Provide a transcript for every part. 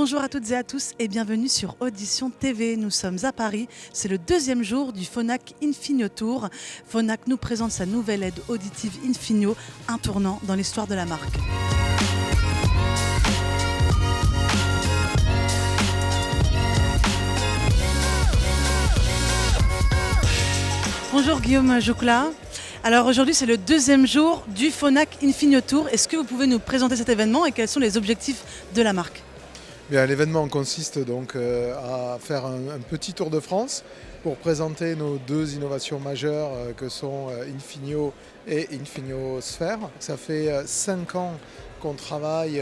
Bonjour à toutes et à tous et bienvenue sur Audition TV. Nous sommes à Paris, c'est le deuxième jour du Phonak Infinio Tour. Phonak nous présente sa nouvelle aide auditive Infinio, un tournant dans l'histoire de la marque. Bonjour Guillaume Joucla. Alors aujourd'hui c'est le deuxième jour du Phonak Infinio Tour. Est-ce que vous pouvez nous présenter cet événement et quels sont les objectifs de la marque ? Bien, l'événement consiste donc à faire un petit tour de France pour présenter nos deux innovations majeures que sont Infinio et Infinio Sphere. Ça fait 5 ans qu'on travaille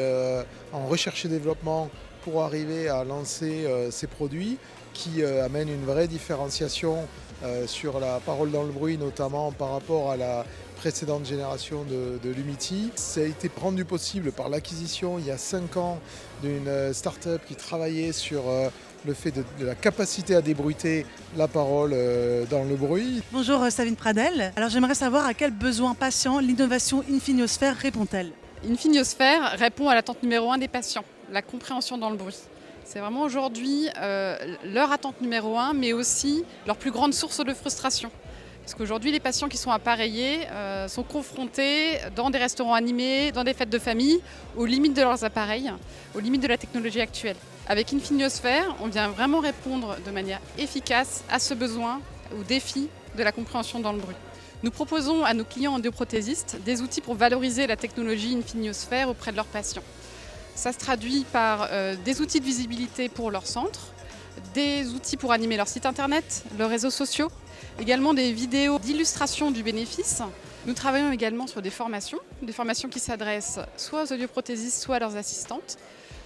en recherche et développement pour arriver à lancer ces produits qui amènent une vraie différenciation sur la parole dans le bruit, notamment par rapport à la précédente génération de Lumity. Ça a été rendu possible par l'acquisition il y a 5 ans d'une start-up qui travaillait sur le fait de la capacité à débruiter la parole dans le bruit. Bonjour Sabine Pradel. Alors j'aimerais savoir à quel besoin patient l'innovation Infinio Sphere répond-elle ? Infinio Sphere répond à l'attente numéro 1 des patients, la compréhension dans le bruit. C'est vraiment aujourd'hui leur attente numéro 1, mais aussi leur plus grande source de frustration. Parce qu'aujourd'hui, les patients qui sont appareillés sont confrontés dans des restaurants animés, dans des fêtes de famille, aux limites de leurs appareils, aux limites de la technologie actuelle. Avec Infinio Sphere, on vient vraiment répondre de manière efficace à ce besoin, au défi de la compréhension dans le bruit. Nous proposons à nos clients endioprothésistes des outils pour valoriser la technologie Infinio Sphere auprès de leurs patients. Ça se traduit par des outils de visibilité pour leur centre, des outils pour animer leur site internet, leurs réseaux sociaux, également des vidéos d'illustration du bénéfice. Nous travaillons également sur des formations qui s'adressent soit aux audioprothésistes, soit à leurs assistantes,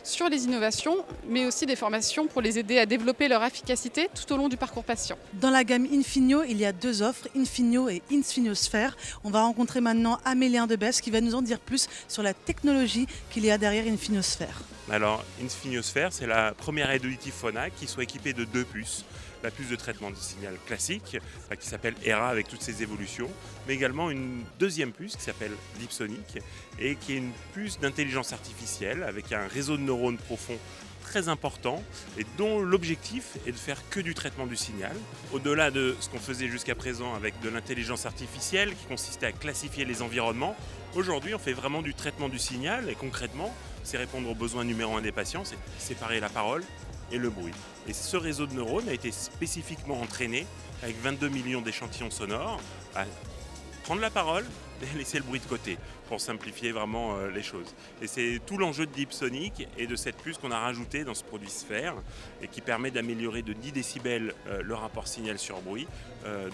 sur les innovations, mais aussi des formations pour les aider à développer leur efficacité tout au long du parcours patient. Dans la gamme Infinio, il y a deux offres, Infinio et Infinio Sphere. On va rencontrer maintenant Amélien Debesse qui va nous en dire plus sur la technologie qu'il y a derrière Infinio Sphere. Alors, Infinio Sphere, c'est la première aide auditive Phonak qui soit équipée de 2 puces. La puce de traitement du signal classique, qui s'appelle ERA avec toutes ses évolutions, mais également une deuxième puce qui s'appelle Deepsonic et qui est une puce d'intelligence artificielle avec un réseau de neurones profonds très important et dont l'objectif est de faire que du traitement du signal. Au-delà de ce qu'on faisait jusqu'à présent avec de l'intelligence artificielle qui consistait à classifier les environnements, aujourd'hui on fait vraiment du traitement du signal et concrètement c'est répondre aux besoins numéro 1 des patients, c'est séparer la parole et le bruit. Et ce réseau de neurones a été spécifiquement entraîné avec 22 millions d'échantillons sonores à prendre la parole et laisser le bruit de côté pour simplifier vraiment les choses. Et c'est tout l'enjeu de Deepsonic et de cette puce qu'on a rajouté dans ce produit Sphere et qui permet d'améliorer de 10 décibels le rapport signal sur bruit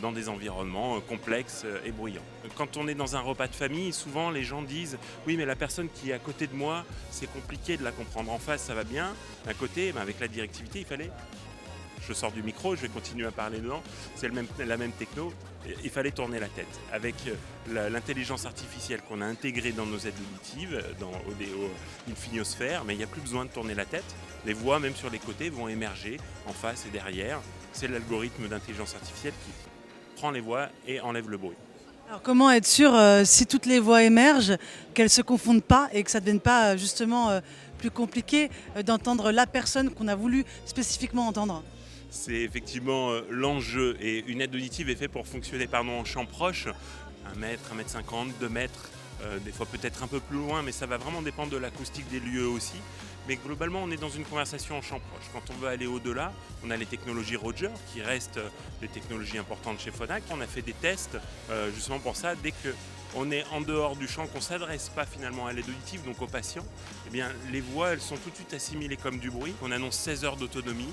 dans des environnements complexes et bruyants. Quand on est dans un repas de famille, souvent les gens disent « oui mais la personne qui est à côté de moi, c'est compliqué de la comprendre. En face ça va bien, à côté avec la directivité il fallait… » Je sors du micro, je vais continuer à parler dedans, c'est la même techno. Il fallait tourner la tête. Avec l'intelligence artificielle qu'on a intégrée dans nos aides auditives, dans Odeo Infinio Sphere, mais il n'y a plus besoin de tourner la tête. Les voix, même sur les côtés, vont émerger en face et derrière. C'est l'algorithme d'intelligence artificielle qui prend les voix et enlève le bruit. Alors comment être sûr, si toutes les voix émergent, qu'elles ne se confondent pas et que ça ne devienne pas justement plus compliqué d'entendre la personne qu'on a voulu spécifiquement entendre ? C'est effectivement l'enjeu et une aide auditive est faite pour fonctionner en champ proche, 1 mètre, 1 mètre 50, 2 mètres, des fois peut-être un peu plus loin, mais ça va vraiment dépendre de l'acoustique des lieux aussi. Mais globalement, on est dans une conversation en champ proche. Quand on veut aller au-delà, on a les technologies Roger qui restent des technologies importantes chez Phonak. On a fait des tests justement pour ça. Dès qu'on est en dehors du champ, qu'on ne s'adresse pas finalement à l'aide auditive, donc aux patients, eh bien, les voix elles sont tout de suite assimilées comme du bruit. On annonce 16 heures d'autonomie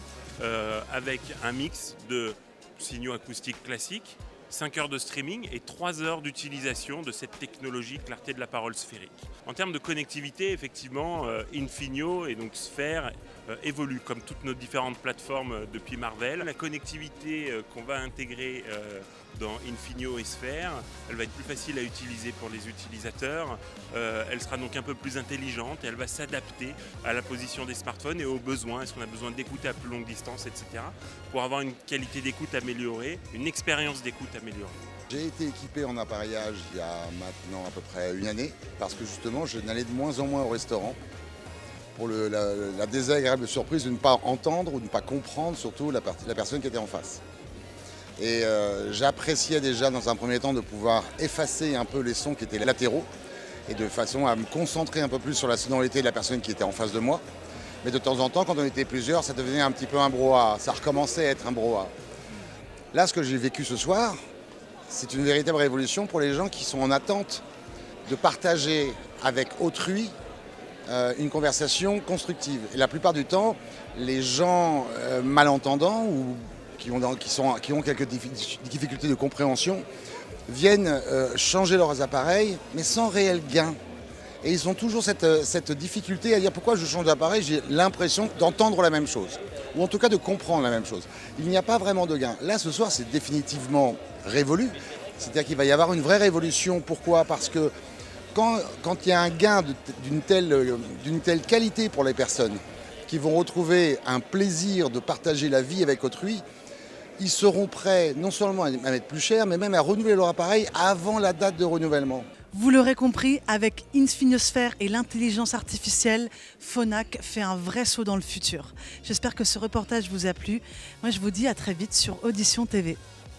avec un mix de signaux acoustiques classiques, 5 heures de streaming et 3 heures d'utilisation de cette technologie clarté de la parole sphérique. En termes de connectivité, effectivement, Infinio et donc Sphere évoluent comme toutes nos différentes plateformes depuis Marvel. La connectivité qu'on va intégrer dans Infinio et Sphere, elle va être plus facile à utiliser pour les utilisateurs. Elle sera donc un peu plus intelligente et elle va s'adapter à la position des smartphones et aux besoins. Est-ce qu'on a besoin d'écouter à plus longue distance, etc. pour avoir une qualité d'écoute améliorée, une expérience d'écoute améliorée. J'ai été équipé en appareillage il y a maintenant à peu près 1 année parce que justement je n'allais de moins en moins au restaurant pour la désagréable surprise de ne pas entendre ou de ne pas comprendre surtout la personne qui était en face. Et j'appréciais déjà dans un premier temps de pouvoir effacer un peu les sons qui étaient latéraux et de façon à me concentrer un peu plus sur la sonorité de la personne qui était en face de moi. Mais de temps en temps, quand on était plusieurs, ça devenait un petit peu un brouhaha, ça recommençait à être un brouhaha. Là, ce que j'ai vécu ce soir, c'est une véritable révolution pour les gens qui sont en attente de partager avec autrui une conversation constructive. Et la plupart du temps, les gens malentendants ou qui ont quelques difficultés de compréhension viennent changer leurs appareils, mais sans réel gain. Et ils ont toujours cette difficulté à dire pourquoi je change d'appareil, j'ai l'impression d'entendre la même chose, ou en tout cas de comprendre la même chose. Il n'y a pas vraiment de gain. Là, ce soir, c'est définitivement révolu. C'est-à-dire qu'il va y avoir une vraie révolution. Pourquoi ? Parce que quand il y a un gain d'une telle qualité pour les personnes qui vont retrouver un plaisir de partager la vie avec autrui, ils seront prêts non seulement à mettre plus cher, mais même à renouveler leur appareil avant la date de renouvellement. Vous l'aurez compris, avec Infiniosphere et l'intelligence artificielle, Phonak fait un vrai saut dans le futur. J'espère que ce reportage vous a plu. Moi, je vous dis à très vite sur Audition TV.